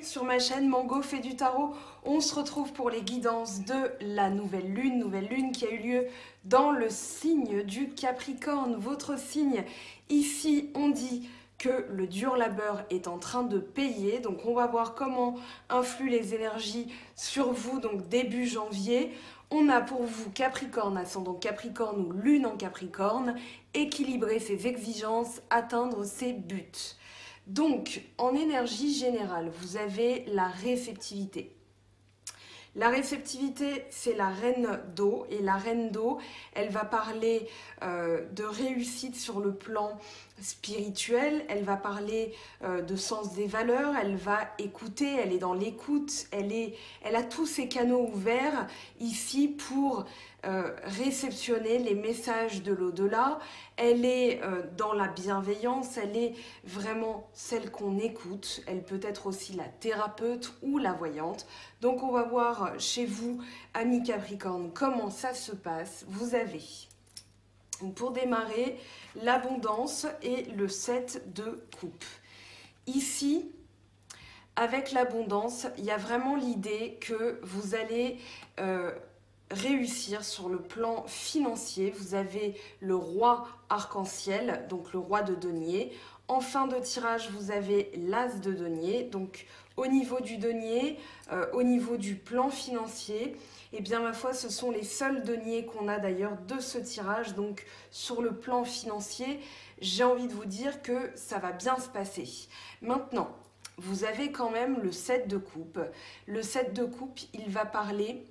sur ma chaîne Mango fait du tarot. On se retrouve pour les guidances de la nouvelle lune qui a eu lieu dans le signe du Capricorne, votre signe. Ici, on dit que le dur labeur est en train de payer, donc on va voir comment influent les énergies sur vous, donc début janvier. On a pour vous Capricorne, ascendant Capricorne ou lune en Capricorne, équilibrer ses exigences, atteindre ses buts. Donc, en énergie générale, vous avez la réceptivité. La réceptivité, c'est la reine d'eau, et la reine d'eau, elle va parler de réussite sur le plan spirituel, elle va parler de sens des valeurs, elle va écouter, elle est dans l'écoute, elle a tous ses canaux ouverts ici pour réceptionner les messages de l'au-delà. Elle est dans la bienveillance, elle est vraiment celle qu'on écoute, elle peut être aussi la thérapeute ou la voyante. Donc on va voir chez vous, amis Capricorne, comment ça se passe. Vous avez, pour démarrer, l'abondance et le 7 de coupe. Ici, avec l'abondance, il y a vraiment l'idée que vous allez réussir sur le plan financier. Vous avez le roi arc-en-ciel, donc le roi de denier. En fin de tirage, vous avez l'as de denier. Donc au niveau du denier, au niveau du plan financier, et bien ma foi, ce sont les seuls deniers qu'on a d'ailleurs de ce tirage. Donc sur le plan financier, j'ai envie de vous dire que ça va bien se passer. Maintenant, vous avez quand même le 7 de coupe. Le 7 de coupe, il va parler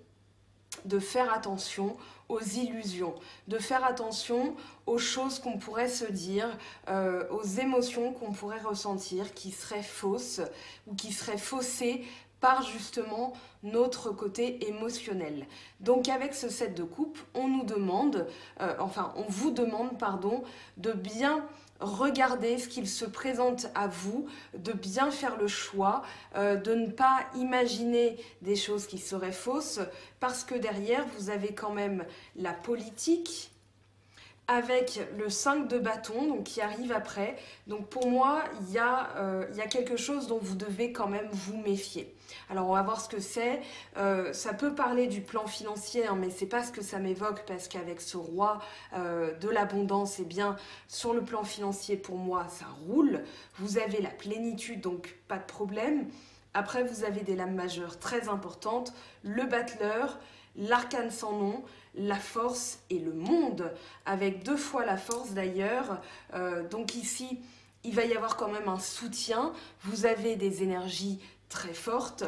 de faire attention aux illusions, de faire attention aux choses qu'on pourrait se dire, aux émotions qu'on pourrait ressentir qui seraient fausses ou qui seraient faussées par justement notre côté émotionnel. Donc avec ce 7 de coupe, on nous demande, on vous demande, pardon, de bien regardez ce qu'il se présente à vous, de bien faire le choix, de ne pas imaginer des choses qui seraient fausses, parce que derrière, vous avez quand même la politique, avec le 5 de bâton, donc qui arrive après. Donc pour moi, il y a quelque chose dont vous devez quand même vous méfier. Alors on va voir ce que c'est. Ça peut parler du plan financier, hein, mais c'est pas ce que ça m'évoque, parce qu'avec ce roi de l'abondance, eh bien sur le plan financier, pour moi, ça roule. Vous avez la plénitude, donc pas de problème. Après, vous avez des lames majeures très importantes, le battleur, l'arcane sans nom, la force et le monde, avec 2 fois la force d'ailleurs. Donc ici, il va y avoir quand même un soutien. Vous avez des énergies très fortes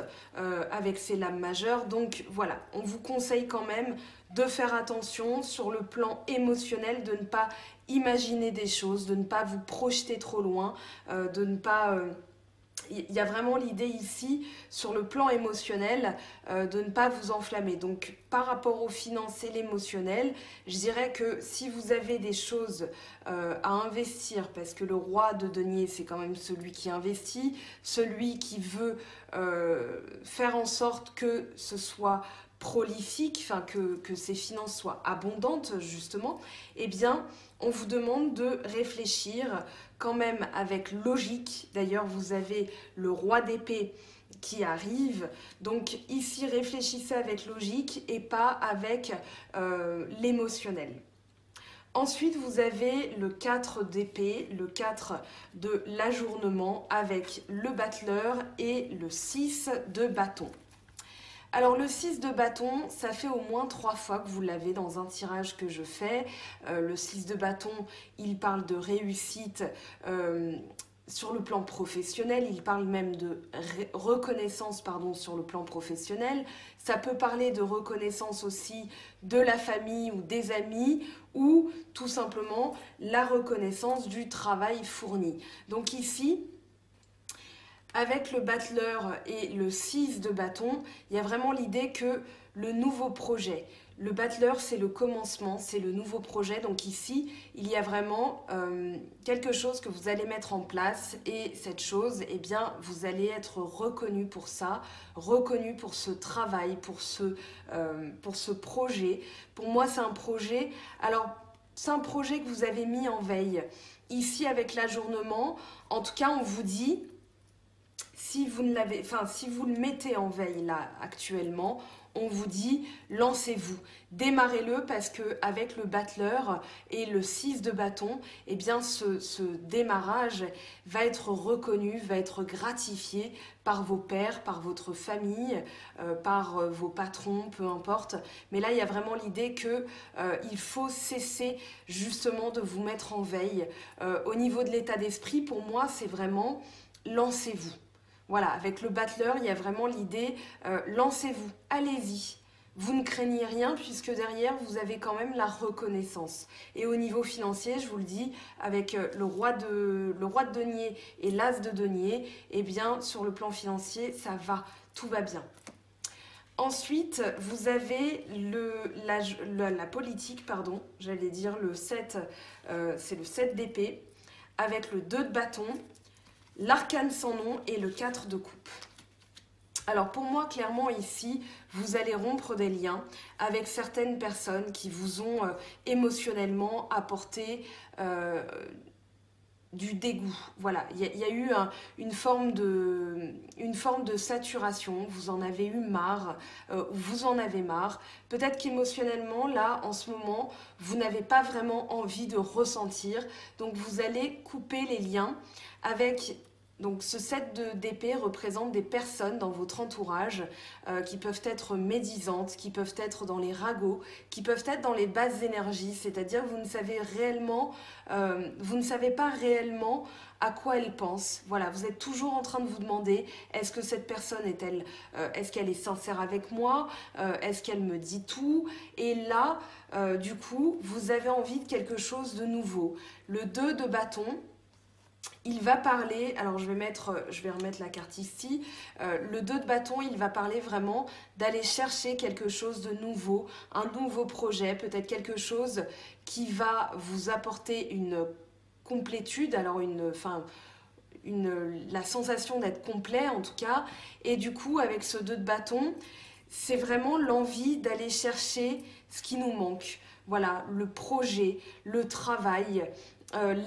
avec ces lames majeures. Donc voilà, on vous conseille quand même de faire attention sur le plan émotionnel, de ne pas imaginer des choses, de ne pas vous projeter trop loin, de ne pas... Il y a vraiment l'idée ici, sur le plan émotionnel, de ne pas vous enflammer. Donc, par rapport aux finances et l'émotionnel, je dirais que si vous avez des choses à investir, parce que le roi de denier, c'est quand même celui qui investit, celui qui veut faire en sorte que ce soit prolifique, enfin que ces finances soient abondantes justement, eh bien on vous demande de réfléchir quand même avec logique. D'ailleurs vous avez le roi d'épée qui arrive, donc ici réfléchissez avec logique et pas avec l'émotionnel. Ensuite, vous avez le 4 d'épée, le 4 de l'ajournement avec le battleur et le 6 de bâton. Alors le 6 de bâton, ça fait au moins 3 fois que vous l'avez dans un tirage que je fais. Le 6 de bâton, il parle de réussite sur le plan professionnel, il parle même de reconnaissance sur le plan professionnel. Ça peut parler de reconnaissance aussi de la famille ou des amis, ou tout simplement la reconnaissance du travail fourni. Donc ici, avec le battleur et le 6 de bâton, il y a vraiment l'idée que le nouveau projet, le battleur c'est le commencement, c'est le nouveau projet. Donc ici, il y a vraiment quelque chose que vous allez mettre en place, et cette chose, eh bien, vous allez être reconnu pour ça, reconnu pour ce travail, pour ce projet. Pour moi, c'est un projet. Alors, c'est un projet que vous avez mis en veille. Ici, avec l'ajournement, en tout cas, on vous dit... Si vous ne l'avez, enfin, si vous le mettez en veille là actuellement, on vous dit lancez-vous, démarrez-le parce que avec le battleur et le 6 de bâton, eh bien ce démarrage va être reconnu, va être gratifié par vos pairs, par votre famille, par vos patrons, peu importe. Mais là, il y a vraiment l'idée que il faut cesser justement de vous mettre en veille. Au niveau de l'état d'esprit, pour moi, c'est vraiment lancez-vous. Voilà, avec le battleur, il y a vraiment l'idée, lancez-vous, allez-y. Vous ne craignez rien puisque derrière, vous avez quand même la reconnaissance. Et au niveau financier, je vous le dis, avec le roi de denier et l'as de denier, eh bien, sur le plan financier, ça va, tout va bien. Ensuite, vous avez la politique, pardon, j'allais dire le 7, c'est le 7 d'épée, avec le 2 de bâton, l'arcane sans nom et le 4 de coupe. Alors pour moi, clairement ici, vous allez rompre des liens avec certaines personnes qui vous ont émotionnellement apporté du dégoût. Voilà, il y a eu une forme de saturation, vous en avez eu marre, vous en avez marre. Peut-être qu'émotionnellement, là, en ce moment, vous n'avez pas vraiment envie de ressentir, donc vous allez couper les liens avec... Donc ce 7 d'épée représente des personnes dans votre entourage qui peuvent être médisantes, qui peuvent être dans les ragots, qui peuvent être dans les basses énergies, c'est-à-dire vous ne savez pas réellement à quoi elle pense. Voilà, vous êtes toujours en train de vous demander, est-ce que cette personne est-ce qu'elle est sincère avec moi, est-ce qu'elle me dit tout? Et là, du coup, vous avez envie de quelque chose de nouveau. Le 2 de bâton, il va parler, alors je vais remettre la carte ici, le 2 de bâton, il va parler vraiment d'aller chercher quelque chose de nouveau, un nouveau projet, peut-être quelque chose qui va vous apporter une complétude, alors la sensation d'être complet en tout cas, et du coup avec ce 2 de bâton, c'est vraiment l'envie d'aller chercher ce qui nous manque. Voilà, le projet, le travail,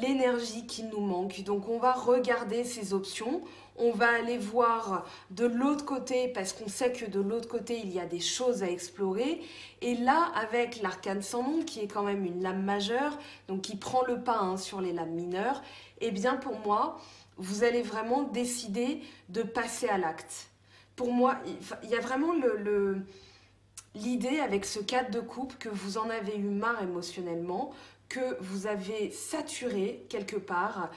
l'énergie qui nous manque. Donc on va regarder ces options, on va aller voir de l'autre côté parce qu'on sait que de l'autre côté il y a des choses à explorer. Et là avec l'arcane sans nom qui est quand même une lame majeure, donc qui prend le pas sur les lames mineures, et bien pour moi vous allez vraiment décider de passer à l'acte. Pour moi il y a vraiment l'idée avec ce 4 de coupe que vous en avez eu marre émotionnellement, que vous avez saturé quelque part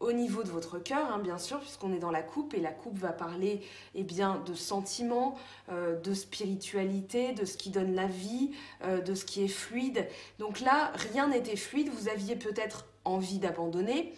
au niveau de votre cœur, bien sûr, puisqu'on est dans la coupe, et la coupe va parler bien, de sentiments, de spiritualité, de ce qui donne la vie, de ce qui est fluide. Donc là, rien n'était fluide, vous aviez peut-être envie d'abandonner.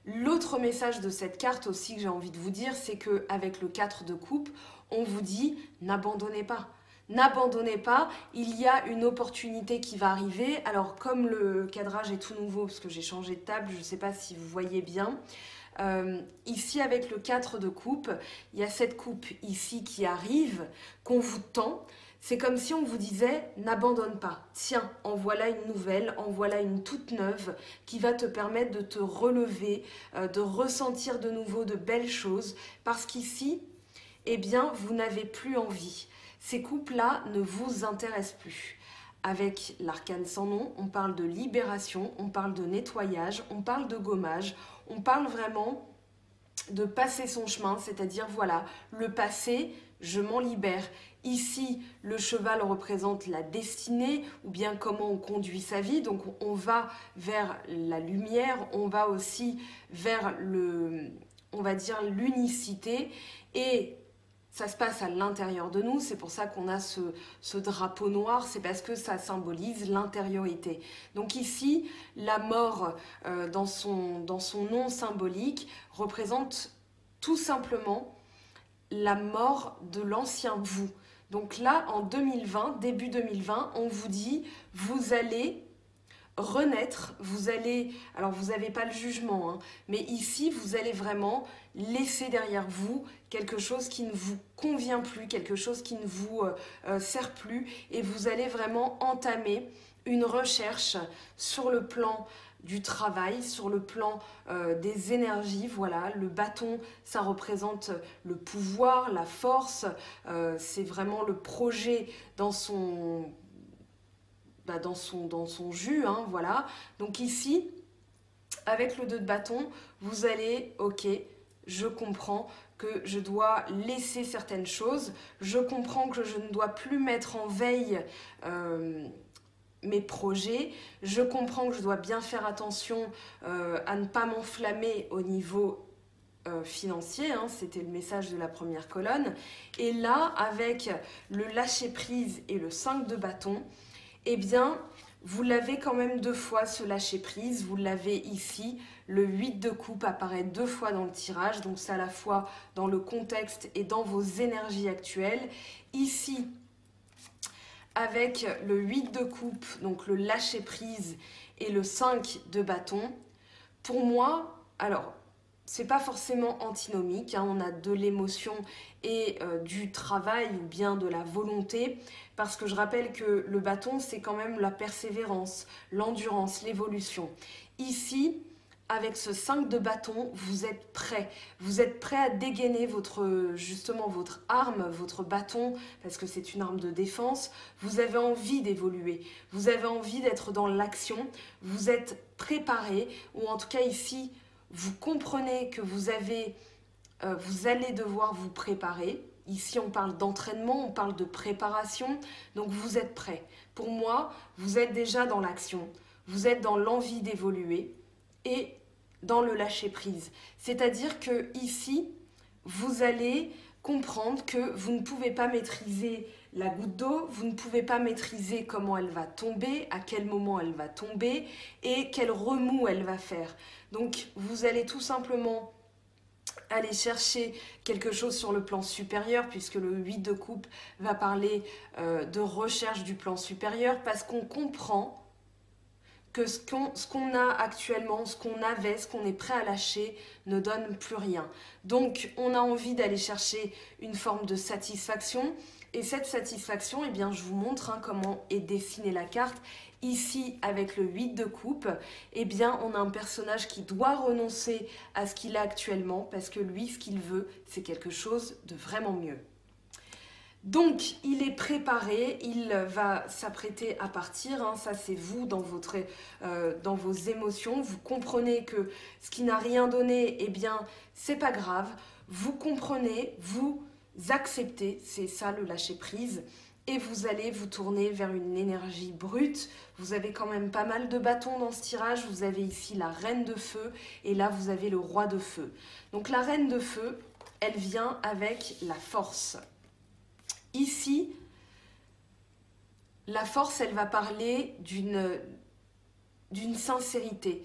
L'autre message de cette carte aussi que j'ai envie de vous dire, c'est qu'avec le 4 de coupe, on vous dit n'abandonnez pas. N'abandonnez pas, il y a une opportunité qui va arriver. Alors comme le cadrage est tout nouveau, parce que j'ai changé de table, je ne sais pas si vous voyez bien. Ici avec le 4 de coupe, il y a cette coupe ici qui arrive, qu'on vous tend. C'est comme si on vous disait n'abandonne pas. Tiens, en voilà une nouvelle, en voilà une toute neuve qui va te permettre de te relever, de ressentir de nouveau de belles choses. Parce qu'ici, eh bien, vous n'avez plus envie. Ces coupes-là ne vous intéressent plus. Avec l'arcane sans nom, on parle de libération, on parle de nettoyage, on parle de gommage, on parle vraiment de passer son chemin, c'est-à-dire voilà, le passé, je m'en libère. Ici, le cheval représente la destinée ou bien comment on conduit sa vie, donc on va vers la lumière, on va aussi vers on va dire l'unicité, et ça se passe à l'intérieur de nous, c'est pour ça qu'on a ce drapeau noir, c'est parce que ça symbolise l'intériorité. Donc ici, la mort dans son nom symbolique représente tout simplement la mort de l'ancien vous. Donc là, en 2020, début 2020, on vous dit, vous allez renaître, alors vous n'avez pas le jugement, mais ici vous allez vraiment laisser derrière vous quelque chose qui ne vous convient plus, quelque chose qui ne vous sert plus, et vous allez vraiment entamer une recherche sur le plan du travail, sur le plan des énergies. Voilà, le bâton, ça représente le pouvoir, la force, c'est vraiment le projet dans son, dans son jus, hein, voilà. Donc ici, avec le 2 de bâton, vous allez, ok, je comprends que je dois laisser certaines choses, je comprends que je ne dois plus mettre en veille mes projets, je comprends que je dois bien faire attention à ne pas m'enflammer au niveau financier, hein, c'était le message de la première colonne. Et là, avec le lâcher-prise et le 5 de bâton, eh bien, vous l'avez quand même 2 fois ce lâcher-prise, vous l'avez ici, le 8 de coupe apparaît 2 fois dans le tirage, donc c'est à la fois dans le contexte et dans vos énergies actuelles. Ici, avec le 8 de coupe, donc le lâcher-prise et le 5 de bâton, pour moi, alors, c'est pas forcément antinomique, hein, on a de l'émotion et du travail ou bien de la volonté, parce que je rappelle que le bâton, c'est quand même la persévérance, l'endurance, l'évolution. Ici, avec ce 5 de bâton, vous êtes prêt. Vous êtes prêt à dégainer justement votre arme, votre bâton, parce que c'est une arme de défense. Vous avez envie d'évoluer, vous avez envie d'être dans l'action, vous êtes préparé, ou en tout cas ici, vous comprenez que vous allez devoir vous préparer. Ici, on parle d'entraînement, on parle de préparation, donc vous êtes prêt. Pour moi, vous êtes déjà dans l'action, vous êtes dans l'envie d'évoluer et dans le lâcher-prise. C'est-à-dire que ici, vous allez comprendre que vous ne pouvez pas maîtriser la goutte d'eau, vous ne pouvez pas maîtriser comment elle va tomber, à quel moment elle va tomber et quel remous elle va faire. Donc vous allez tout simplement aller chercher quelque chose sur le plan supérieur, puisque le 8 de coupe va parler de recherche du plan supérieur, parce qu'on comprend que ce qu'on a actuellement, ce qu'on avait, ce qu'on est prêt à lâcher ne donne plus rien. Donc on a envie d'aller chercher une forme de satisfaction, et cette satisfaction, eh bien, je vous montre comment est dessinée la carte. Ici, avec le 8 de coupe, eh bien, on a un personnage qui doit renoncer à ce qu'il a actuellement, parce que lui, ce qu'il veut, c'est quelque chose de vraiment mieux. Donc, il est préparé, il va s'apprêter à partir, hein, ça c'est vous dans vos émotions, vous comprenez que ce qui n'a rien donné, eh bien, c'est pas grave, vous comprenez, vous acceptez, c'est ça le lâcher-prise, et vous allez vous tourner vers une énergie brute. Vous avez quand même pas mal de bâtons dans ce tirage, vous avez ici la reine de feu, et là vous avez le roi de feu. Donc la reine de feu, elle vient avec la force. Ici, la force, elle va parler d'une sincérité.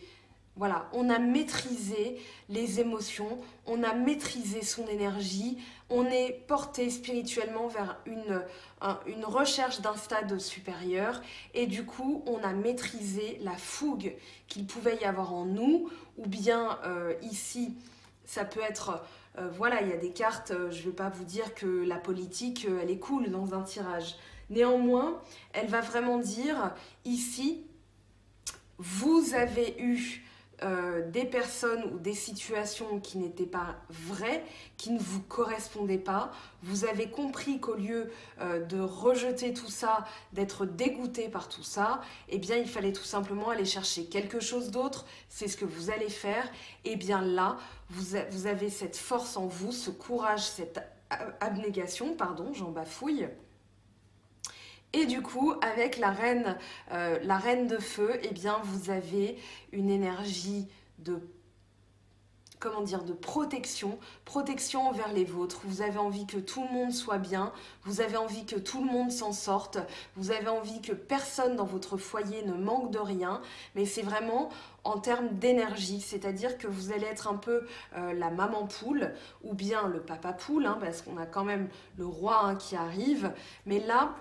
Voilà, on a maîtrisé les émotions, on a maîtrisé son énergie, on est porté spirituellement vers une recherche d'un stade supérieur et du coup, on a maîtrisé la fougue qu'il pouvait y avoir en nous, ou bien ici, ça peut être... voilà, il y a des cartes, je ne vais pas vous dire que la politique, elle est cool dans un tirage. Néanmoins, elle va vraiment dire, ici, vous avez eu des personnes ou des situations qui n'étaient pas vraies, qui ne vous correspondaient pas. Vous avez compris qu'au lieu de rejeter tout ça, d'être dégoûté par tout ça, eh bien, il fallait tout simplement aller chercher quelque chose d'autre. C'est ce que vous allez faire. Et bien là, vous avez cette force en vous, ce courage, cette abnégation, pardon, j'en bafouille. Et du coup, avec la reine de feu, eh bien, vous avez une énergie de, comment dire, de protection envers les vôtres. Vous avez envie que tout le monde soit bien, vous avez envie que tout le monde s'en sorte, vous avez envie que personne dans votre foyer ne manque de rien, mais c'est vraiment en termes d'énergie, c'est-à-dire que vous allez être un peu la maman poule ou bien le papa poule, hein, parce qu'on a quand même le roi hein, qui arrive, mais là...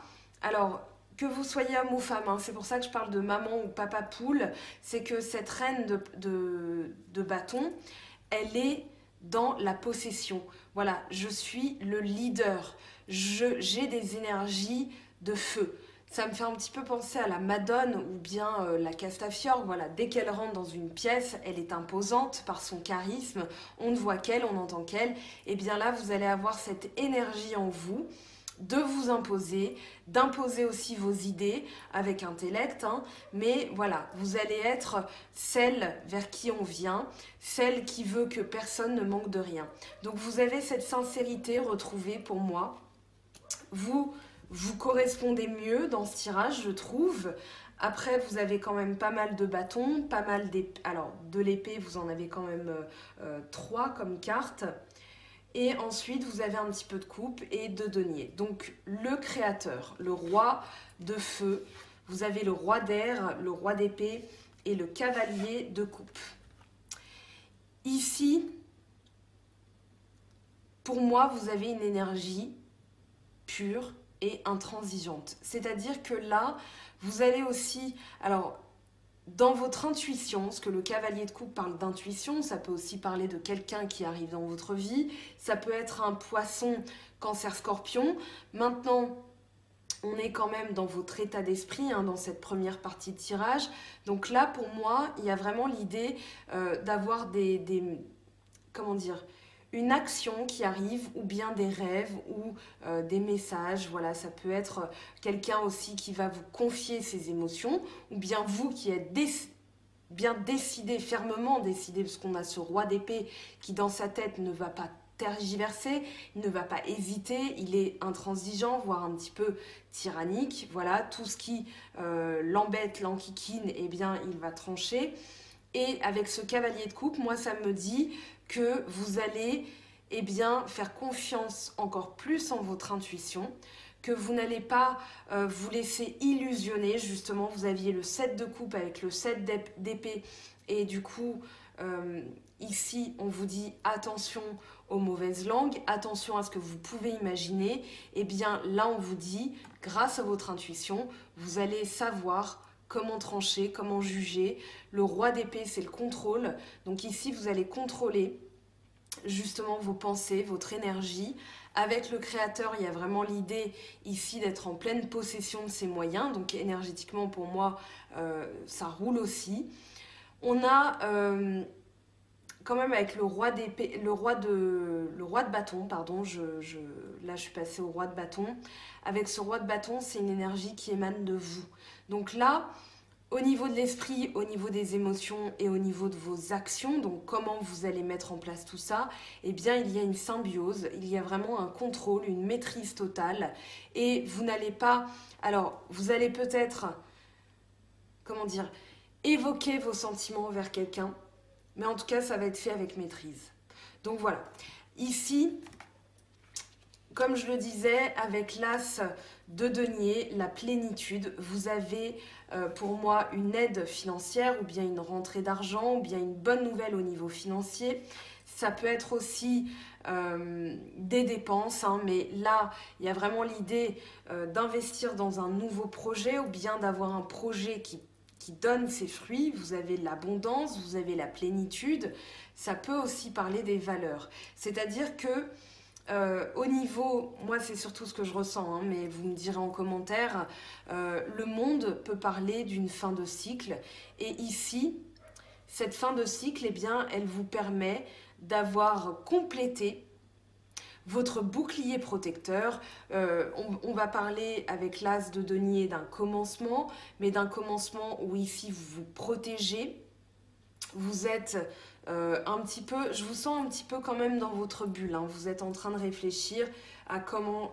Alors, que vous soyez homme ou femme, hein, c'est pour ça que je parle de maman ou papa poule, c'est que cette reine de bâton, elle est dans la possession. Voilà, je suis le leader, j'ai des énergies de feu. Ça me fait un petit peu penser à la Madone ou bien la Castafiore. Voilà, dès qu'elle rentre dans une pièce, elle est imposante par son charisme. On ne voit qu'elle, on n'entend qu'elle. Et bien là, vous allez avoir cette énergie en vous de vous imposer, d'imposer aussi vos idées avec intellect, hein, mais voilà, vous allez être celle vers qui on vient, celle qui veut que personne ne manque de rien. Donc vous avez cette sincérité retrouvée pour moi. Vous correspondez mieux dans ce tirage, je trouve. Après, vous avez quand même pas mal de bâtons, pas mal d'épées. Alors, de l'épée, vous en avez quand même 3 comme carte. Et ensuite, vous avez un petit peu de coupe et de denier. Donc, le créateur, le roi de feu. Vous avez le roi d'air, le roi d'épée et le cavalier de coupe. Ici, pour moi, vous avez une énergie pure et intransigeante. C'est-à-dire que là, vous allez aussi... Alors, dans votre intuition, parce que le cavalier de coupe parle d'intuition, ça peut aussi parler de quelqu'un qui arrive dans votre vie, ça peut être un poisson, cancer, scorpion. Maintenant, on est quand même dans votre état d'esprit, hein, dans cette première partie de tirage. Donc là, pour moi, il y a vraiment l'idée d'avoir comment dire, une action qui arrive, ou bien des rêves, ou des messages. Voilà, ça peut être quelqu'un aussi qui va vous confier ses émotions, ou bien vous qui êtes bien décidé, fermement décidé, parce qu'on a ce roi d'épée qui dans sa tête ne va pas tergiverser, il ne va pas hésiter, il est intransigeant, voire un petit peu tyrannique. Voilà, tout ce qui l'embête, l'enquiquine, eh bien, il va trancher. Et avec ce cavalier de coupe, moi, ça me dit que vous allez eh bien, faire confiance encore plus en votre intuition, que vous n'allez pas vous laisser illusionner. Justement, vous aviez le 7 de coupe avec le 7 d'épée. Et du coup, ici, on vous dit attention aux mauvaises langues, attention à ce que vous pouvez imaginer. Eh bien, là, on vous dit, grâce à votre intuition, vous allez savoir comment trancher, comment juger. Le roi d'épée, c'est le contrôle. Donc ici, vous allez contrôler justement vos pensées, votre énergie. Avec le créateur, il y a vraiment l'idée ici d'être en pleine possession de ses moyens. Donc énergétiquement, pour moi, ça roule aussi. On a quand même avec le roi d'épée, le roi de bâton, pardon, là je suis passée au roi de bâton. Avec ce roi de bâton, c'est une énergie qui émane de vous. Donc là, au niveau de l'esprit, au niveau des émotions et au niveau de vos actions, donc comment vous allez mettre en place tout ça, eh bien il y a une symbiose, il y a vraiment un contrôle, une maîtrise totale. Et vous n'allez pas... Alors, vous allez peut-être, comment dire, évoquer vos sentiments envers quelqu'un, mais en tout cas, ça va être fait avec maîtrise. Donc voilà. Ici, comme je le disais, avec l'as de denier, la plénitude, vous avez pour moi une aide financière ou bien une rentrée d'argent ou bien une bonne nouvelle au niveau financier. Ça peut être aussi des dépenses, hein, mais là, il y a vraiment l'idée d'investir dans un nouveau projet ou bien d'avoir un projet qui donne ses fruits. Vous avez l'abondance, vous avez la plénitude. Ça peut aussi parler des valeurs. C'est-à-dire que au niveau, moi c'est surtout ce que je ressens, hein, mais vous me direz en commentaire, le monde peut parler d'une fin de cycle. Et ici, cette fin de cycle, eh bien, elle vous permet d'avoir complété votre bouclier protecteur. On va parler avec l'as de denier d'un commencement, mais d'un commencement où ici vous vous protégez. Vous êtes un petit peu, je vous sens un petit peu quand même dans votre bulle, hein. Vous êtes en train de réfléchir à comment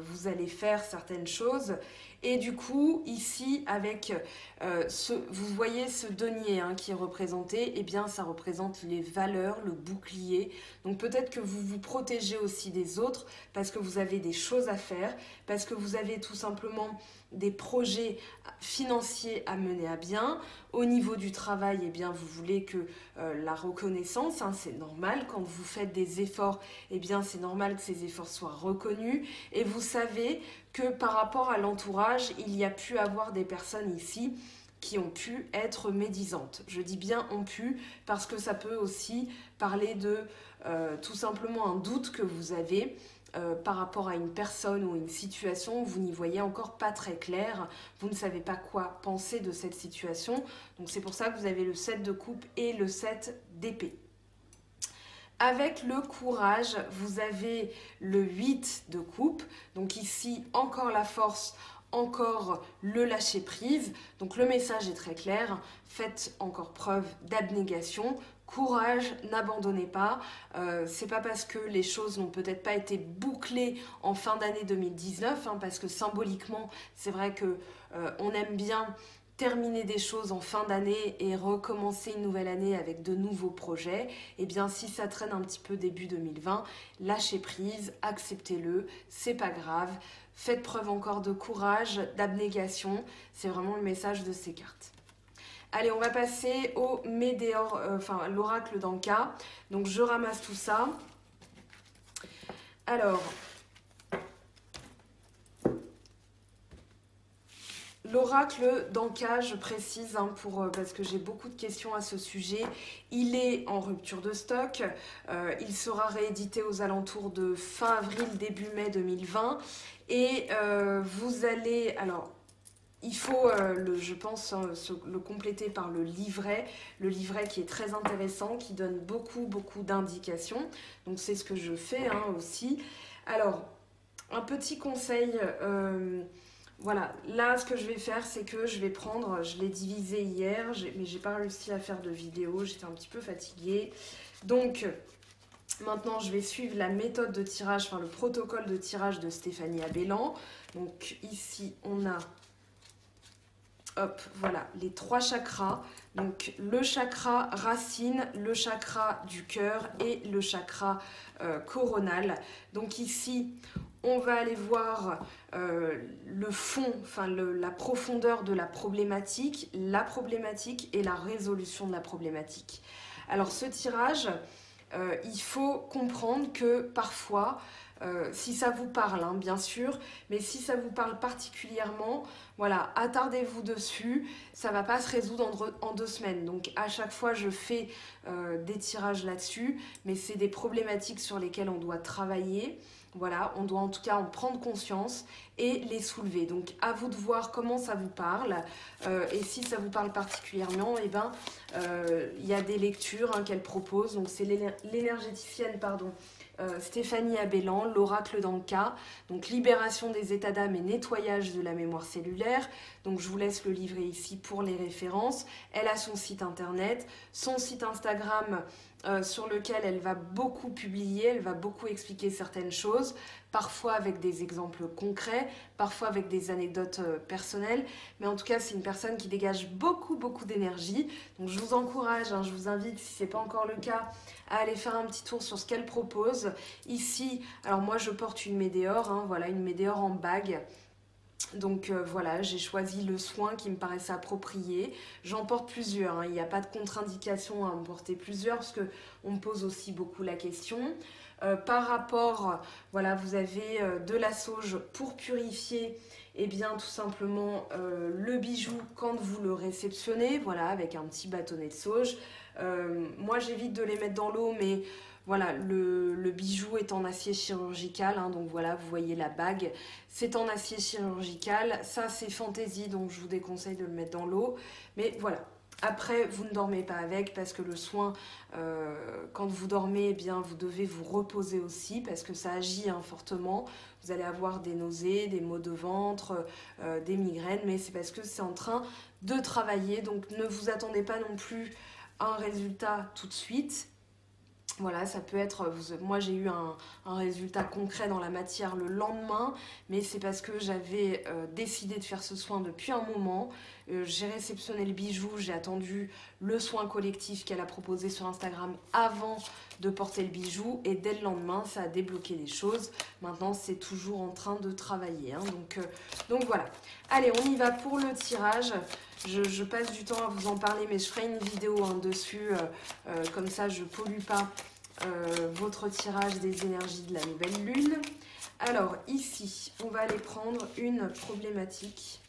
vous allez faire certaines choses. Et du coup, ici, avec vous voyez ce denier, hein, qui est représenté, eh bien, ça représente les valeurs, le bouclier. Donc peut-être que vous vous protégez aussi des autres parce que vous avez des choses à faire, parce que vous avez tout simplement des projets financiers à mener à bien. Au niveau du travail, eh bien, vous voulez que la reconnaissance, hein, c'est normal. Quand vous faites des efforts, eh bien, c'est normal que ces efforts soient reconnus. Et vous savez que par rapport à l'entourage, il y a pu avoir des personnes ici qui ont pu être médisantes. Je dis bien ont pu parce que ça peut aussi parler de tout simplement un doute que vous avez. par rapport à une personne ou une situation, vous n'y voyez encore pas très clair, vous ne savez pas quoi penser de cette situation. Donc c'est pour ça que vous avez le 7 de coupe et le 7 d'épée. Avec le courage, vous avez le 8 de coupe. Donc ici, encore la force, encore le lâcher prise. Donc le message est très clair. Faites encore preuve d'abnégation. Courage, n'abandonnez pas. C'est pas parce que les choses n'ont peut-être pas été bouclées en fin d'année 2019, hein, parce que symboliquement, c'est vrai que on aime bien terminer des choses en fin d'année et recommencer une nouvelle année avec de nouveaux projets. Et bien si ça traîne un petit peu début 2020, lâchez prise, acceptez-le, c'est pas grave. Faites preuve encore de courage, d'abnégation. C'est vraiment le message de ces cartes. Allez, on va passer au Médéor, l'oracle d'Anka. Donc je ramasse tout ça. Alors, l'oracle d'Anka, je précise, hein, parce que j'ai beaucoup de questions à ce sujet, il est en rupture de stock. Il sera réédité aux alentours de fin avril, début mai 2020. Et vous allez... Alors, il faut, je pense, le compléter par le livret qui est très intéressant, qui donne beaucoup d'indications. Donc c'est ce que je fais, hein, aussi. Alors, un petit conseil, voilà, là ce que je vais faire, c'est que je vais prendre, je l'ai divisé hier, mais j'ai pas réussi à faire de vidéo, j'étais un petit peu fatiguée. Donc, maintenant je vais suivre la méthode de tirage, enfin le protocole de tirage de Stéphanie Abellan. Donc ici on a... Hop, voilà, les 3 chakras. Donc le chakra racine, le chakra du cœur et le chakra coronal. Donc ici, on va aller voir le fond, enfin la profondeur de la problématique et la résolution de la problématique. Alors ce tirage, il faut comprendre que parfois... si ça vous parle, hein, bien sûr, mais si ça vous parle particulièrement, voilà, attardez-vous dessus, ça ne va pas se résoudre en 2 semaines. Donc à chaque fois, je fais des tirages là-dessus, mais c'est des problématiques sur lesquelles on doit travailler. Voilà, on doit en tout cas en prendre conscience et les soulever. Donc à vous de voir comment ça vous parle. Et si ça vous parle particulièrement, eh ben, y a des lectures, hein, qu'elle propose. Donc c'est l'énergéticienne, pardon, Stéphanie Abellan, l'oracle d'Anka, donc libération des états d'âme et nettoyage de la mémoire cellulaire. Donc je vous laisse le livret ici pour les références. Elle a son site internet, son site Instagram sur lequel elle va beaucoup publier, elle va beaucoup expliquer certaines choses, parfois avec des exemples concrets, parfois avec des anecdotes personnelles, mais en tout cas c'est une personne qui dégage beaucoup d'énergie. Donc je vous encourage, hein, je vous invite, si ce n'est pas encore le cas, à aller faire un petit tour sur ce qu'elle propose. Ici, alors moi je porte une Médéor, hein, voilà, une Médéor en bague. Donc voilà, j'ai choisi le soin qui me paraissait approprié. J'en porte plusieurs, hein. Il n'y a pas de contre-indication à en porter plusieurs parce qu'on me pose aussi beaucoup la question. Par rapport, voilà, vous avez de la sauge pour purifier, et bien tout simplement le bijou quand vous le réceptionnez, voilà, avec un petit bâtonnet de sauge. Moi j'évite de les mettre dans l'eau, mais voilà, le bijou est en acier chirurgical, hein, donc voilà, vous voyez la bague, c'est en acier chirurgical. Ça c'est fantaisie, donc je vous déconseille de le mettre dans l'eau, mais voilà. Après, vous ne dormez pas avec parce que le soin, quand vous dormez, eh bien, vous devez vous reposer aussi parce que ça agit, hein, fortement. Vous allez avoir des nausées, des maux de ventre, des migraines, mais c'est parce que c'est en train de travailler. Donc ne vous attendez pas non plus à un résultat tout de suite. Voilà, ça peut être, moi j'ai eu un résultat concret dans la matière le lendemain, mais c'est parce que j'avais décidé de faire ce soin depuis un moment. J'ai réceptionné le bijou, j'ai attendu le soin collectif qu'elle a proposé sur Instagram avant de porter le bijou, et dès le lendemain, ça a débloqué les choses. Maintenant, c'est toujours en train de travailler, hein, donc voilà. Allez, on y va pour le tirage. Je passe du temps à vous en parler, mais je ferai une vidéo, hein, dessus, comme ça je ne pollue pas votre tirage des énergies de la nouvelle lune. Alors ici, on va aller prendre une problématique.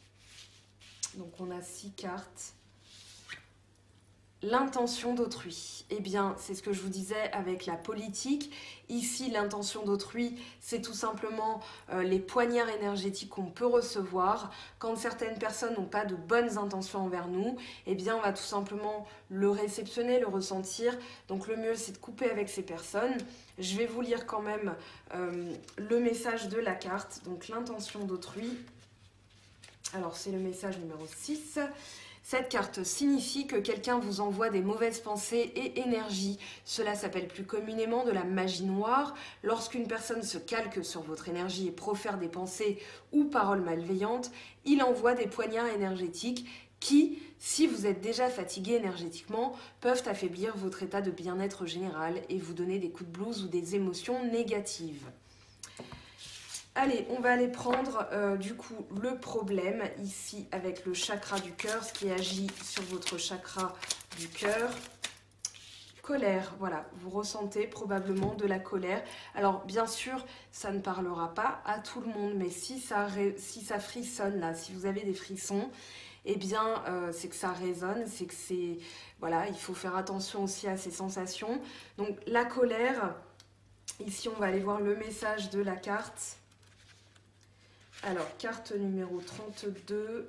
Donc on a 6 cartes. l'intention d'autrui. Eh bien, c'est ce que je vous disais avec la politique. Ici, l'intention d'autrui, c'est tout simplement les poignards énergétiques qu'on peut recevoir. Quand certaines personnes n'ont pas de bonnes intentions envers nous, eh bien, on va tout simplement le réceptionner, le ressentir. Donc, le mieux, c'est de couper avec ces personnes. Je vais vous lire quand même le message de la carte. Donc, l'intention d'autrui. Alors, c'est le message numéro 6. Cette carte signifie que quelqu'un vous envoie des mauvaises pensées et énergies. Cela s'appelle plus communément de la magie noire. Lorsqu'une personne se calque sur votre énergie et profère des pensées ou paroles malveillantes, il envoie des poignards énergétiques qui, si vous êtes déjà fatigué énergétiquement, peuvent affaiblir votre état de bien-être général et vous donner des coups de blues ou des émotions négatives. Allez, on va aller prendre du coup le problème ici avec le chakra du cœur, ce qui agit sur votre chakra du cœur. Colère, voilà, vous ressentez probablement de la colère. Alors bien sûr, ça ne parlera pas à tout le monde, mais si ça frissonne là, si vous avez des frissons, eh bien c'est que ça résonne, c'est que c'est... Voilà, il faut faire attention aussi à ces sensations. Donc la colère, ici on va aller voir le message de la carte. Alors, carte numéro 32,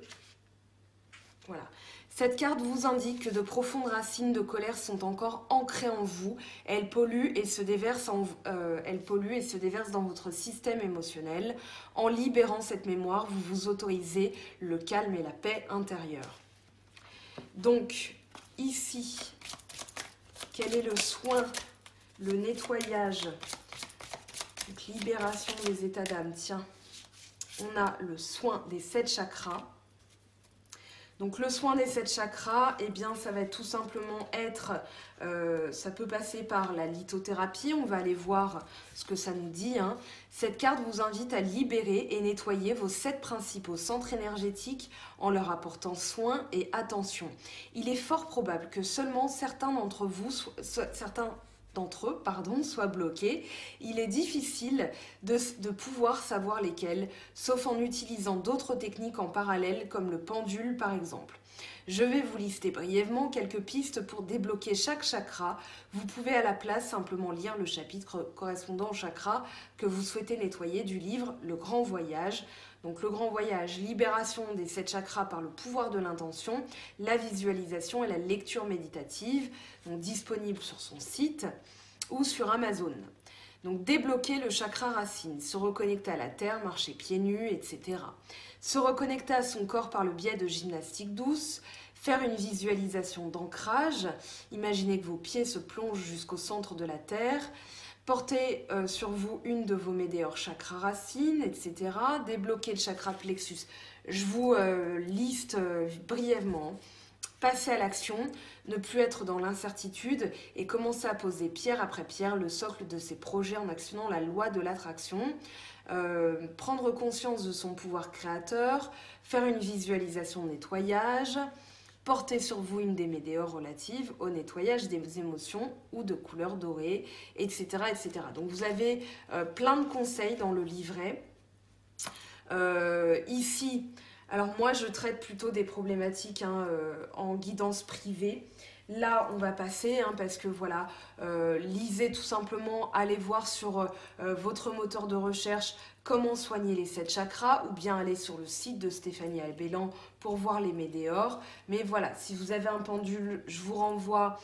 voilà. Cette carte vous indique que de profondes racines de colère sont encore ancrées en vous. Elles polluent et se déversent dans votre système émotionnel. En libérant cette mémoire, vous vous autorisez le calme et la paix intérieure. Donc, ici, quel est le soin, le nettoyage, donc, libération des états d'âme, tiens. On a le soin des 7 chakras. Donc le soin des 7 chakras, eh bien ça va tout simplement être, ça peut passer par la lithothérapie, on va aller voir ce que ça nous dit. Hein. Cette carte vous invite à libérer et nettoyer vos 7 principaux centres énergétiques en leur apportant soin et attention. Il est fort probable que seulement certains d'entre eux soient bloqués. Il est difficile de pouvoir savoir lesquels, sauf en utilisant d'autres techniques en parallèle, comme le pendule par exemple. Je vais vous lister brièvement quelques pistes pour débloquer chaque chakra. Vous pouvez à la place simplement lire le chapitre correspondant au chakra que vous souhaitez nettoyer du livre Le Grand Voyage. Donc le Grand Voyage, libération des 7 chakras par le pouvoir de l'intention, la visualisation et la lecture méditative, donc disponible sur son site ou sur Amazon. Donc débloquer le chakra racine, se reconnecter à la terre, marcher pieds nus, etc. Se reconnecter à son corps par le biais de gymnastique douce, faire une visualisation d'ancrage, imaginez que vos pieds se plongent jusqu'au centre de la terre, portez sur vous une de vos médiors chakras racines, etc. Débloquer le chakra plexus. Je vous liste brièvement. Passer à l'action, ne plus être dans l'incertitude et commencer à poser pierre après pierre le socle de ses projets en actionnant la loi de l'attraction. Prendre conscience de son pouvoir créateur, faire une visualisation de nettoyage, porter sur vous une des météores relatives au nettoyage des émotions ou de couleurs dorées, etc. etc. Donc vous avez plein de conseils dans le livret. Ici, alors moi je traite plutôt des problématiques en guidance privée. Là, on va passer parce que voilà, lisez tout simplement, allez voir sur votre moteur de recherche comment soigner les 7 chakras ou bien aller sur le site de Stéphanie Albélan pour voir les météores. Mais voilà, si vous avez un pendule, je vous renvoie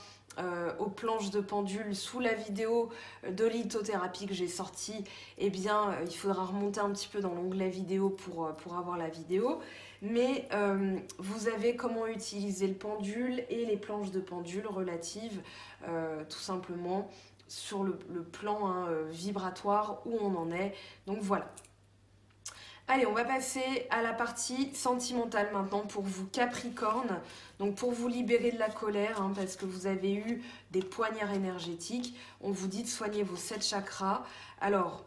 aux planches de pendule sous la vidéo de lithothérapie que j'ai sortie. Eh bien, il faudra remonter un petit peu dans l'onglet vidéo pour avoir la vidéo. Mais vous avez comment utiliser le pendule et les planches de pendule relatives tout simplement sur le plan vibratoire où on en est. Donc voilà. Allez, on va passer à la partie sentimentale maintenant pour vous Capricorne. Donc pour vous libérer de la colère, parce que vous avez eu des poignards énergétiques, on vous dit de soigner vos 7 chakras. Alors,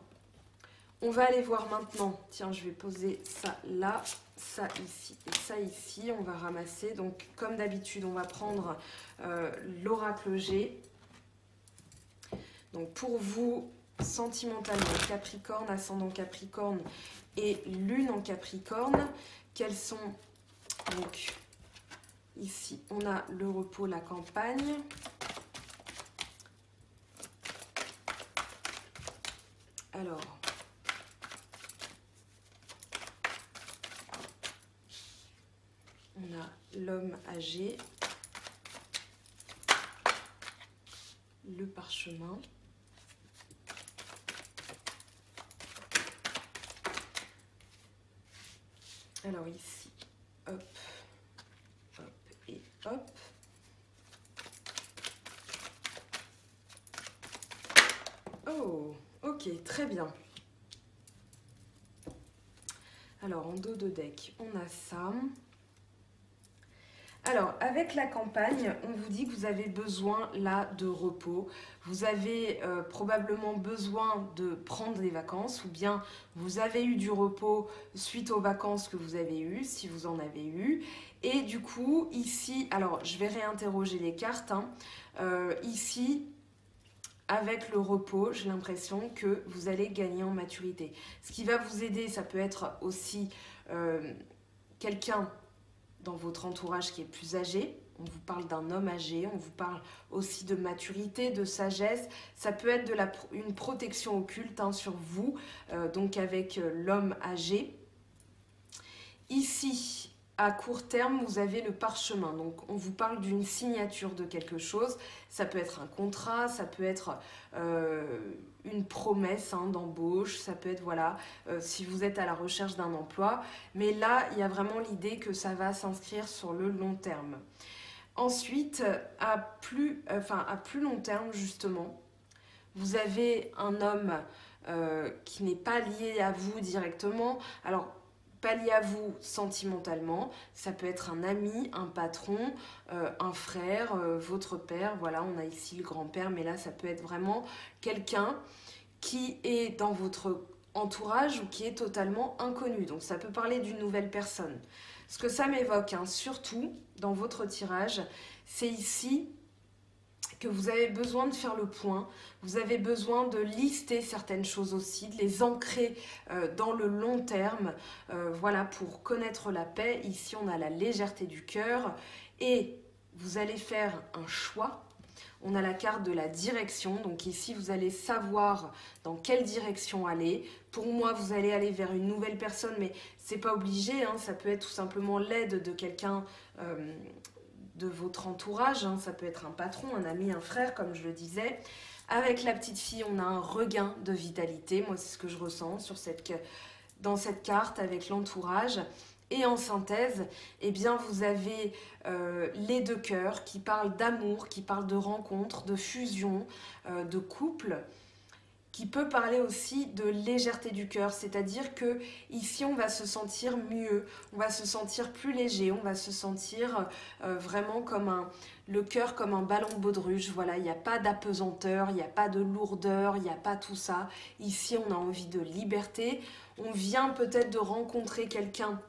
on va aller voir maintenant. Tiens, je vais poser ça là, ça ici et ça ici. On va ramasser. Donc comme d'habitude, on va prendre l'oracle G. Donc pour vous, sentimentalement, Capricorne, ascendant Capricorne et lune en Capricorne, quels sont donc Ici, on a le repos, la campagne. Alors, on a l'homme âgé, le parchemin. Alors ici, hop, hop et hop. Oh, ok, très bien. Alors, en dos de deck, on a ça. Alors, avec la campagne, on vous dit que vous avez besoin là de repos. Vous avez probablement besoin de prendre des vacances ou bien vous avez eu du repos suite aux vacances que vous avez eues, si vous en avez eu. Et du coup, ici, alors je vais réinterroger les cartes. Ici, avec le repos, j'ai l'impression que vous allez gagner en maturité. Ce qui va vous aider, ça peut être aussi quelqu'un dans votre entourage qui est plus âgé. On vous parle d'un homme âgé, on vous parle aussi de maturité, de sagesse. Ça peut être une protection occulte sur vous, donc avec l'homme âgé. Ici, à court terme, vous avez le parchemin. Donc, on vous parle d'une signature de quelque chose. Ça peut être un contrat, ça peut être une promesse d'embauche. Ça peut être, voilà, si vous êtes à la recherche d'un emploi. Mais là, il y a vraiment l'idée que ça va s'inscrire sur le long terme. Ensuite, à plus long terme, justement, vous avez un homme qui n'est pas lié à vous directement. Alors, pas lié à vous sentimentalement, ça peut être un ami, un patron, un frère, votre père, voilà, on a ici le grand-père, mais là ça peut être vraiment quelqu'un qui est dans votre entourage ou qui est totalement inconnu, donc ça peut parler d'une nouvelle personne. Ce que ça m'évoque, surtout dans votre tirage, c'est ici que vous avez besoin de faire le point, vous avez besoin de lister certaines choses aussi, de les ancrer dans le long terme, voilà, pour connaître la paix. Ici, on a la légèreté du cœur et vous allez faire un choix. On a la carte de la direction, donc ici, vous allez savoir dans quelle direction aller. Pour moi, vous allez aller vers une nouvelle personne, mais c'est pas obligé, ça peut être tout simplement l'aide de quelqu'un de votre entourage, ça peut être un patron, un ami, un frère, comme je le disais. Avec la petite fille, on a un regain de vitalité. Moi, c'est ce que je ressens dans cette carte avec l'entourage. Et en synthèse, eh bien, vous avez les deux cœurs qui parlent d'amour, qui parlent de rencontre, de fusion, de couple, qui peut parler aussi de légèreté du cœur, c'est-à-dire que ici on va se sentir mieux, on va se sentir plus léger, on va se sentir vraiment comme le cœur comme un ballon de baudruche. Voilà, il n'y a pas d'apesanteur, il n'y a pas de lourdeur, il n'y a pas tout ça. Ici on a envie de liberté, on vient peut-être de rencontrer quelqu'un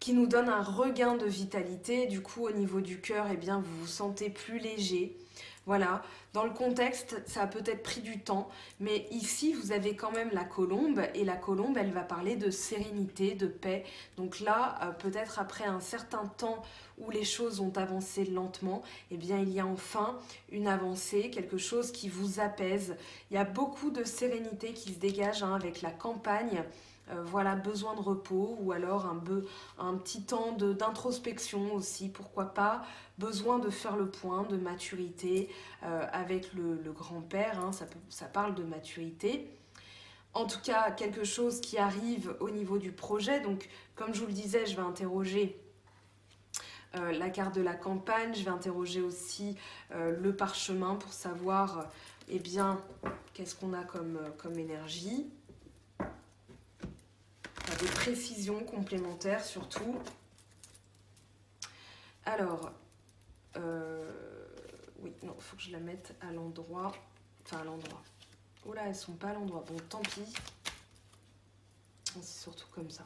qui nous donne un regain de vitalité. Du coup, au niveau du cœur, eh bien, vous vous sentez plus léger. Voilà, dans le contexte, ça a peut-être pris du temps, mais ici, vous avez quand même la colombe, et la colombe, elle va parler de sérénité, de paix. Donc là, peut-être après un certain temps où les choses ont avancé lentement, eh bien, il y a enfin une avancée, quelque chose qui vous apaise. Il y a beaucoup de sérénité qui se dégage avec la campagne. Voilà, besoin de repos ou alors un petit temps d'introspection aussi, pourquoi pas, besoin de faire le point, de maturité avec le grand-père, ça parle de maturité. En tout cas, quelque chose qui arrive au niveau du projet, donc comme je vous le disais, je vais interroger la carte de la campagne, je vais interroger aussi le parchemin pour savoir, eh bien, qu'est-ce qu'on a comme énergie. Des précisions complémentaires surtout. Alors, oui, non, il faut que je la mette à l'endroit. Enfin, à l'endroit. Oh là, elles sont pas à l'endroit. Bon, tant pis. C'est surtout comme ça.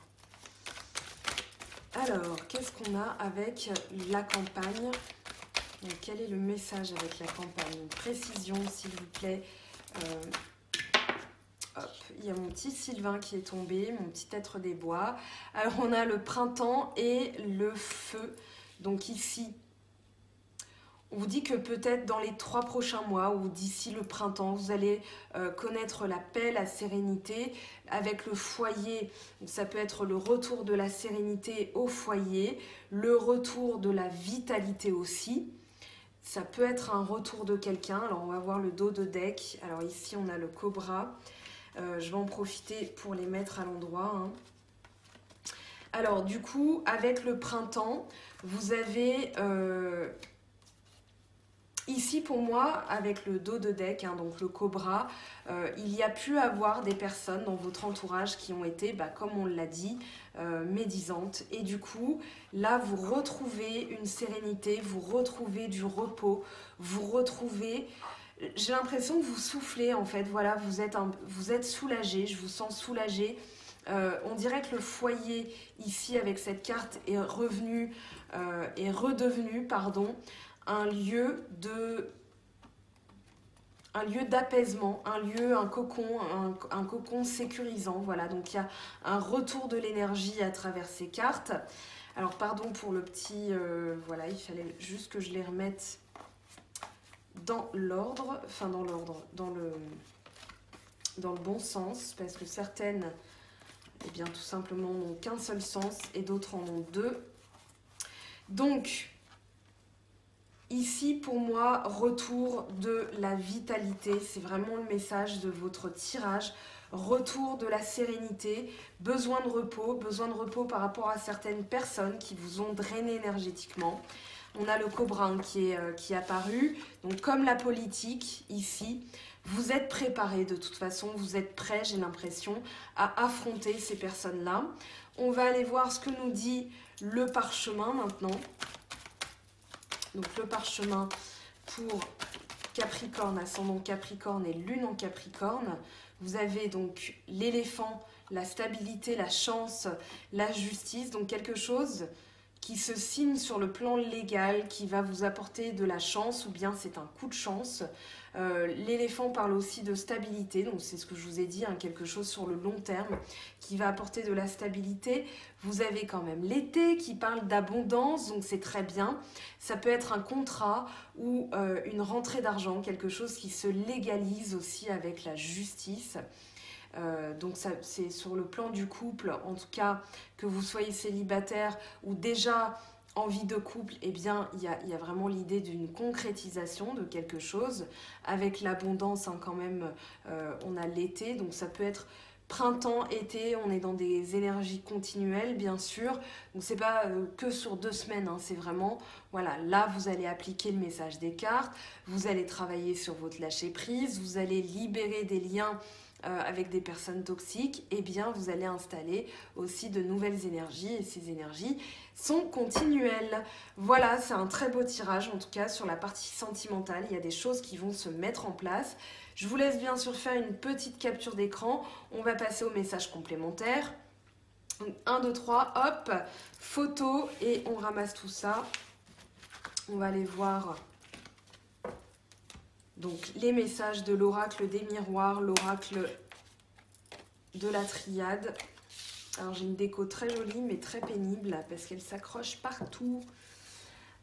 Alors, qu'est-ce qu'on a avec la campagne? Donc, quel est le message avec la campagne? Une précision, s'il vous plaît. Hop, il y a mon petit Sylvain qui est tombé, mon petit être des bois. Alors on a le printemps et le feu. Donc ici, on vous dit que peut-être dans les 3 prochains mois ou d'ici le printemps, vous allez connaître la paix, la sérénité avec le foyer. Donc ça peut être le retour de la sérénité au foyer, le retour de la vitalité aussi. Ça peut être un retour de quelqu'un. Alors on va voir le dos de deck. Alors ici on a le cobra. Je vais en profiter pour les mettre à l'endroit, hein. Alors du coup, avec le printemps, vous avez... ici, pour moi, avec le dos de deck, hein, donc le cobra, il y a pu avoir des personnes dans votre entourage qui ont été, comme on l'a dit, médisantes. Et du coup, là, vous retrouvez une sérénité, vous retrouvez du repos, vous retrouvez... J'ai l'impression que vous soufflez, en fait. Voilà, vous êtes soulagé, je vous sens soulagé. On dirait que le foyer, ici, avec cette carte, est redevenu, pardon, un lieu d'apaisement, un cocon sécurisant. Voilà, donc il y a un retour de l'énergie à travers ces cartes. Alors pardon pour le petit, voilà, il fallait juste que je les remette dans l'ordre, enfin dans l'ordre, dans le bon sens, parce que certaines, eh bien tout simplement n'ont qu'un seul sens et d'autres en ont deux. Donc ici, pour moi, retour de la vitalité, c'est vraiment le message de votre tirage. Retour de la sérénité, besoin de repos par rapport à certaines personnes qui vous ont drainé énergétiquement. On a le cobra qui est apparu. Donc comme la politique, ici, vous êtes préparés de toute façon, vous êtes prêts, j'ai l'impression, à affronter ces personnes-là. On va aller voir ce que nous dit le parchemin maintenant. Donc le parchemin pour Capricorne, ascendant Capricorne et lune en Capricorne. Vous avez donc l'éléphant, la stabilité, la chance, la justice. Donc quelque chose qui se signe sur le plan légal, qui va vous apporter de la chance ou bien c'est un coup de chance. L'éléphant parle aussi de stabilité, donc c'est ce que je vous ai dit, hein, quelque chose sur le long terme qui va apporter de la stabilité. Vous avez quand même l'été qui parle d'abondance, donc c'est très bien. Ça peut être un contrat ou une rentrée d'argent, quelque chose qui se légalise aussi avec la justice. Donc c'est sur le plan du couple, en tout cas que vous soyez célibataire ou déjà en vie de couple, eh bien il y a vraiment l'idée d'une concrétisation de quelque chose avec l'abondance, hein, quand même. On a l'été, donc ça peut être printemps, été, on est dans des énergies continuelles bien sûr, donc c'est pas que sur 2 semaines, hein, c'est vraiment, voilà, là vous allez appliquer le message des cartes, vous allez travailler sur votre lâcher prise, vous allez libérer des liens avec des personnes toxiques, et bien vous allez installer aussi de nouvelles énergies, et ces énergies sont continuelles. Voilà, c'est un très beau tirage, en tout cas sur la partie sentimentale, il y a des choses qui vont se mettre en place. Je vous laisse bien sûr faire une petite capture d'écran, on va passer au message complémentaire. 1, 2, 3, hop, photo, et on ramasse tout ça. On va aller voir donc les messages de l'oracle des miroirs, l'oracle de la triade. Alors j'ai une déco très jolie mais très pénible parce qu'elle s'accroche partout.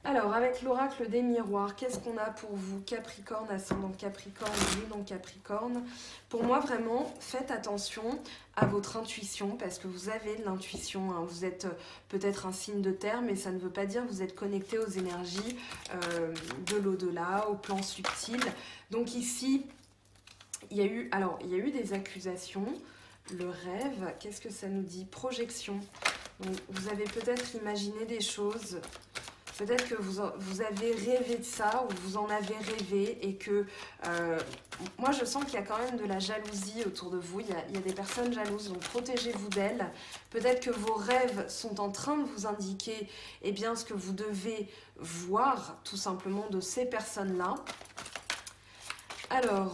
Alors avec l'oracle des miroirs, qu'est-ce qu'on a pour vous? Capricorne, ascendant Capricorne, lune en Capricorne. Pour moi vraiment, faites attention à votre intuition parce que vous avez de l'intuition, hein. Vous êtes peut-être un signe de terre, mais ça ne veut pas dire que vous êtes connecté aux énergies de l'au-delà, au plan subtil. Donc ici, il y a eu des accusations. Le rêve, qu'est-ce que ça nous dit? Projection. Donc, vous avez peut-être imaginé des choses. Peut-être que vous avez rêvé de ça ou vous en avez rêvé et que... moi, je sens qu'il y a quand même de la jalousie autour de vous. Il y a des personnes jalouses, donc protégez-vous d'elles. Peut-être que vos rêves sont en train de vous indiquer eh bien, ce que vous devez voir, tout simplement, de ces personnes-là. Alors,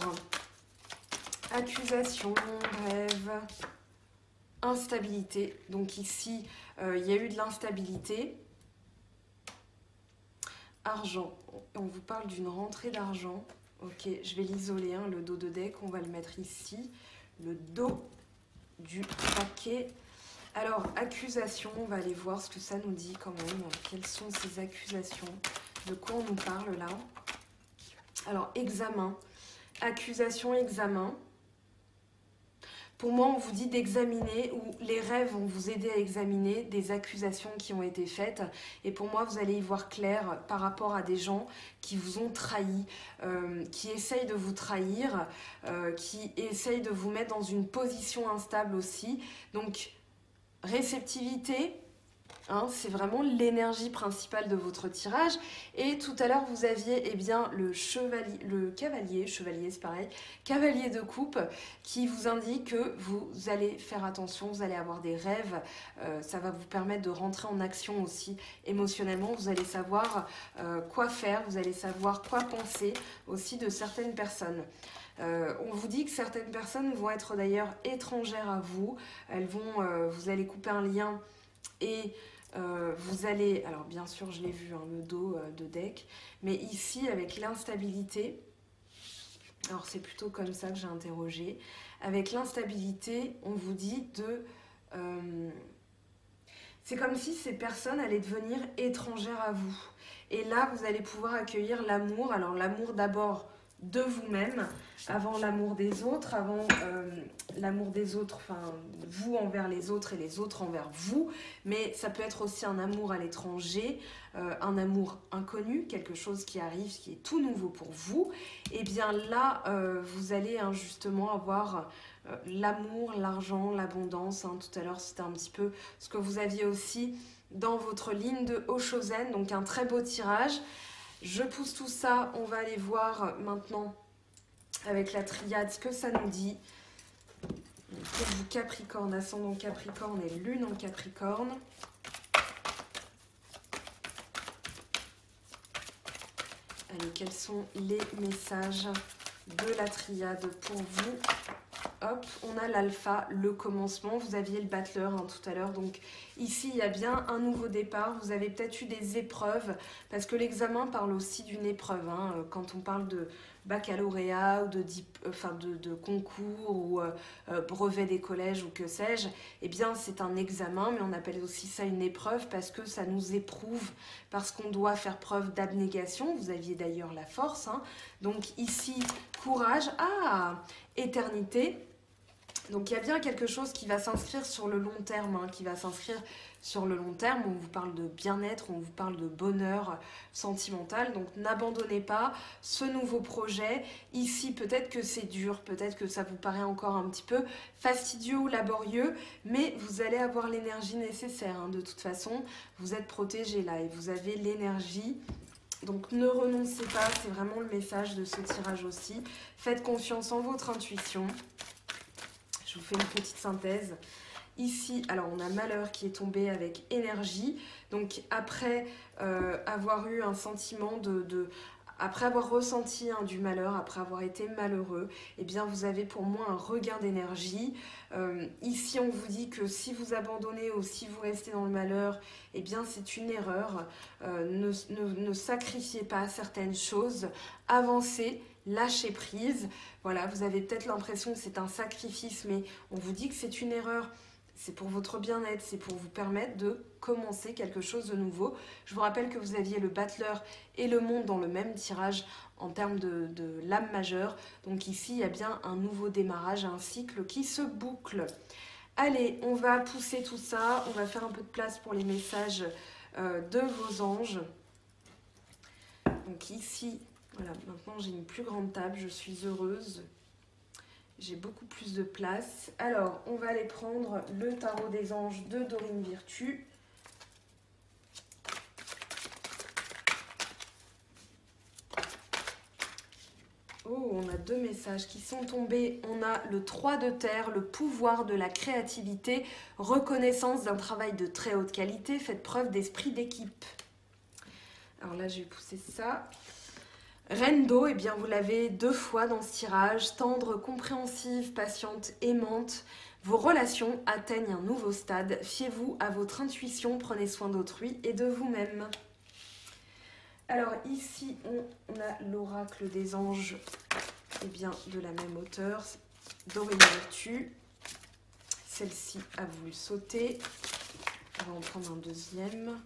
accusation, rêve, instabilité. Donc ici, il y a eu de l'instabilité. Argent, on vous parle d'une rentrée d'argent. Ok, je vais l'isoler, hein, le dos de deck, on va le mettre ici. Le dos du paquet. Alors, accusation, on va aller voir ce que ça nous dit quand même. Quelles sont ces accusations? De quoi on nous parle là? Alors, examen. Accusation, examen. Pour moi, on vous dit d'examiner, ou les rêves vont vous aider à examiner des accusations qui ont été faites. Et pour moi, vous allez y voir clair par rapport à des gens qui vous ont trahi, qui essayent de vous trahir, qui essayent de vous mettre dans une position instable aussi. Donc, réceptivité, hein, c'est vraiment l'énergie principale de votre tirage. Et tout à l'heure, vous aviez le cavalier c'est pareil, cavalier de coupe, qui vous indique que vous allez faire attention, vous allez avoir des rêves, ça va vous permettre de rentrer en action aussi émotionnellement, vous allez savoir quoi faire, vous allez savoir quoi penser aussi de certaines personnes. On vous dit que certaines personnes vont être d'ailleurs étrangères à vous, vous allez couper un lien et vous allez, alors bien sûr je l'ai vu, hein, le dos de deck, mais ici avec l'instabilité, alors c'est plutôt comme ça que j'ai interrogé, avec l'instabilité on vous dit c'est comme si ces personnes allaient devenir étrangères à vous. Et là vous allez pouvoir accueillir l'amour, alors l'amour d'abord de vous-même, avant l'amour des autres, enfin vous envers les autres et les autres envers vous, mais ça peut être aussi un amour à l'étranger, un amour inconnu, quelque chose qui arrive, qui est tout nouveau pour vous. Et bien là, vous allez justement avoir l'amour, l'argent, l'abondance, hein. Tout à l'heure c'était un petit peu ce que vous aviez aussi dans votre ligne de Oshozen, donc un très beau tirage. Je pousse tout ça, on va aller voir maintenant avec la triade ce que ça nous dit. Pour vous Capricorne, ascendant Capricorne et lune en Capricorne. Allez, quels sont les messages de la triade pour vous? Hop, on a l'alpha, le commencement. Vous aviez le battleur tout à l'heure. Donc ici, il y a bien un nouveau départ. Vous avez peut-être eu des épreuves, parce que l'examen parle aussi d'une épreuve. Hein. Quand on parle de baccalauréat ou de concours ou brevet des collèges ou que sais-je, eh bien c'est un examen, mais on appelle aussi ça une épreuve parce que ça nous éprouve, parce qu'on doit faire preuve d'abnégation. Vous aviez d'ailleurs la force. Hein. Donc ici, courage. Ah, éternité. Donc il y a bien quelque chose qui va s'inscrire sur le long terme, hein, qui va s'inscrire sur le long terme. On vous parle de bien-être, on vous parle de bonheur sentimental. Donc n'abandonnez pas ce nouveau projet. Ici, peut-être que c'est dur, peut-être que ça vous paraît encore un petit peu fastidieux ou laborieux, mais vous allez avoir l'énergie nécessaire. Hein. De toute façon, vous êtes protégé là et vous avez l'énergie. Donc ne renoncez pas, c'est vraiment le message de ce tirage aussi. Faites confiance en votre intuition. Je vous fais une petite synthèse. Ici, alors on a malheur qui est tombé avec énergie. Donc après avoir eu un sentiment après avoir ressenti du malheur, après avoir été malheureux, eh bien vous avez pour moi un regain d'énergie. Ici on vous dit que si vous abandonnez ou si vous restez dans le malheur, eh bien c'est une erreur. Ne sacrifiez pas certaines choses, avancez. Lâchez prise, voilà, vous avez peut-être l'impression que c'est un sacrifice, mais on vous dit que c'est une erreur, c'est pour votre bien-être, c'est pour vous permettre de commencer quelque chose de nouveau. Je vous rappelle que vous aviez le battleur et le monde dans le même tirage en termes de lame majeure, donc ici il y a bien un nouveau démarrage, un cycle qui se boucle. Allez, on va pousser tout ça, on va faire un peu de place pour les messages de vos anges. Donc ici... Voilà, maintenant j'ai une plus grande table, je suis heureuse. J'ai beaucoup plus de place. Alors, on va aller prendre le tarot des anges de Dorine Virtue. Oh, on a deux messages qui sont tombés. On a le 3 de terre, le pouvoir de la créativité, reconnaissance d'un travail de très haute qualité, faites preuve d'esprit d'équipe. Alors là, je vais pousser ça. Reine d'eau, eh bien vous l'avez 2 fois dans ce tirage, tendre, compréhensive, patiente, aimante. Vos relations atteignent un nouveau stade. Fiez-vous à votre intuition, prenez soin d'autrui et de vous-même. Alors ici, on a l'oracle des anges, eh bien de la même hauteur, Dorine Virtue. celle-ci a voulu sauter. On va en prendre un deuxième.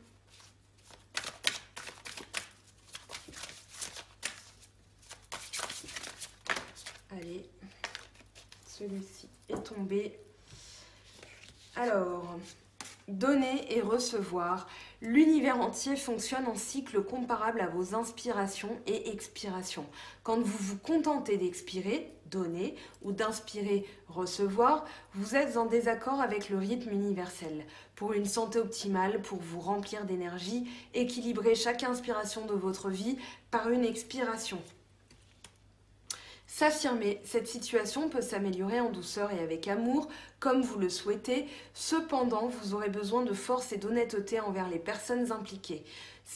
Allez, celui-ci est tombé. Alors, donner et recevoir. L'univers entier fonctionne en cycle comparable à vos inspirations et expirations. Quand vous vous contentez d'expirer, donner, ou d'inspirer, recevoir, vous êtes en désaccord avec le rythme universel. Pour une santé optimale, pour vous remplir d'énergie, équilibrez chaque inspiration de votre vie par une expiration. S'affirmer, cette situation peut s'améliorer en douceur et avec amour, comme vous le souhaitez. Cependant, vous aurez besoin de force et d'honnêteté envers les personnes impliquées.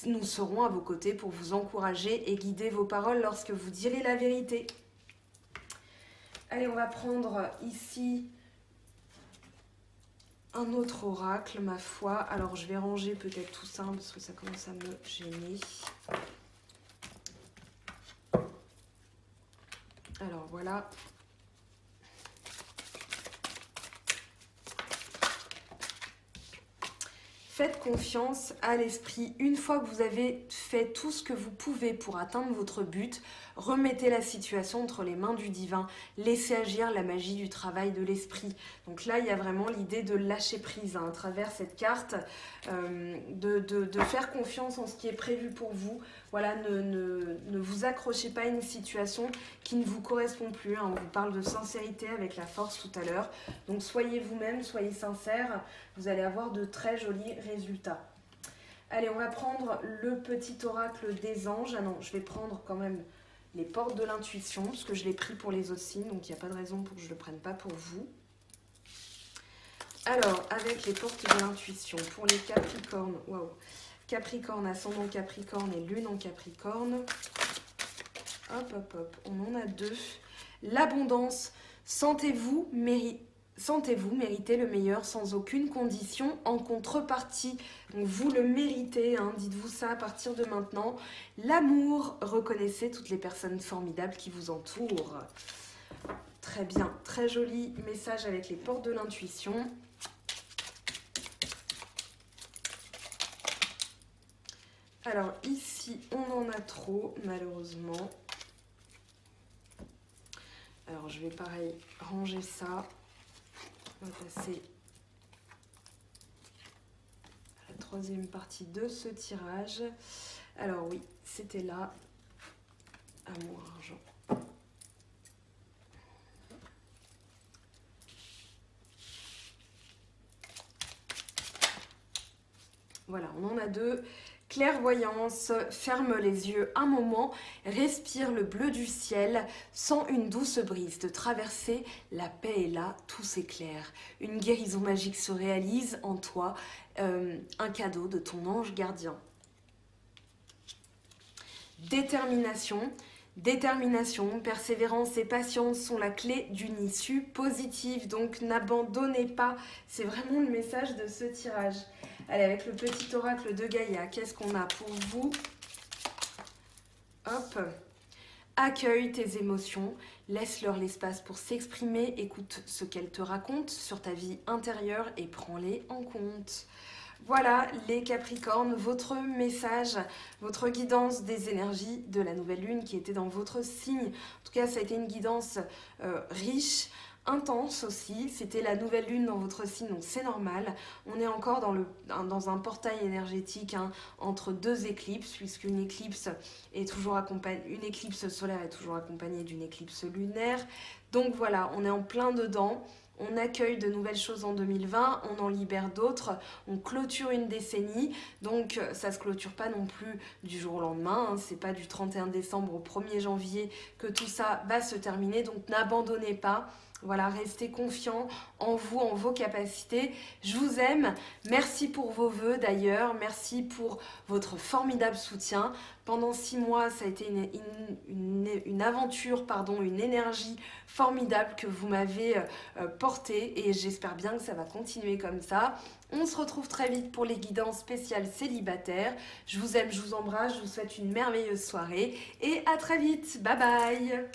Nous serons à vos côtés pour vous encourager et guider vos paroles lorsque vous direz la vérité. Allez, on va prendre ici un autre oracle, ma foi. Alors, je vais ranger peut-être tout ça, parce que ça commence à me gêner. Alors voilà. Faites confiance à l'esprit. Une fois que vous avez fait tout ce que vous pouvez pour atteindre votre but, remettez la situation entre les mains du divin. Laissez agir la magie du travail de l'esprit. Donc là, il y a vraiment l'idée de lâcher prise à travers cette carte, de faire confiance en ce qui est prévu pour vous. Voilà, ne vous accrochez pas à une situation qui ne vous correspond plus. On vous parle de sincérité avec la force tout à l'heure. Donc soyez vous-même, soyez sincères. Vous allez avoir de très jolis résultats. Allez, on va prendre le petit oracle des anges. Ah non, je vais prendre quand même les portes de l'intuition, parce que je l'ai pris pour les autres signes, donc il n'y a pas de raison pour que je ne le prenne pas pour vous. Alors, avec les portes de l'intuition, pour les Capricornes, waouh, Capricorne, ascendant Capricorne et lune en Capricorne. Hop, hop, hop, on en a deux. L'abondance, sentez-vous mériter le meilleur sans aucune condition en contrepartie. Donc vous le méritez, hein, dites-vous ça à partir de maintenant. L'amour, reconnaissez toutes les personnes formidables qui vous entourent. Très bien, très joli message avec les portes de l'intuition. Alors ici, on en a trop, malheureusement. Alors je vais pareil ranger ça. On va passer à la troisième partie de ce tirage. Alors oui, c'était là. Amour, argent. Voilà, on en a deux. Clairvoyance, ferme les yeux un moment, respire le bleu du ciel, sens une douce brise de traverser, la paix est là, tout s'éclaire. Une guérison magique se réalise en toi, un cadeau de ton ange gardien. Détermination. Détermination, persévérance et patience sont la clé d'une issue positive, donc n'abandonnez pas, c'est vraiment le message de ce tirage. Allez, avec le petit oracle de Gaïa, qu'est-ce qu'on a pour vous? Hop. Accueille tes émotions, laisse-leur l'espace pour s'exprimer, écoute ce qu'elles te racontent sur ta vie intérieure et prends-les en compte. Voilà les Capricornes, votre message, votre guidance des énergies de la nouvelle lune qui était dans votre signe. En tout cas, ça a été une guidance riche, intense aussi. C'était la nouvelle lune dans votre signe, donc c'est normal. On est encore dans un portail énergétique entre deux éclipses, puisqu'une éclipse est toujours une éclipse solaire est toujours accompagnée d'une éclipse lunaire. Donc voilà, on est en plein dedans. On accueille de nouvelles choses en 2020, on en libère d'autres, on clôture une décennie, donc ça ne se clôture pas non plus du jour au lendemain, c'est pas du 31 décembre au 1er janvier que tout ça va se terminer, donc n'abandonnez pas. Voilà, restez confiants en vous, en vos capacités. Je vous aime. Merci pour vos vœux d'ailleurs. Merci pour votre formidable soutien. Pendant 6 mois, ça a été une aventure, une énergie formidable que vous m'avez portée et j'espère bien que ça va continuer comme ça. On se retrouve très vite pour les guidances spéciales célibataires. Je vous aime, je vous embrasse, je vous souhaite une merveilleuse soirée et à très vite. Bye bye.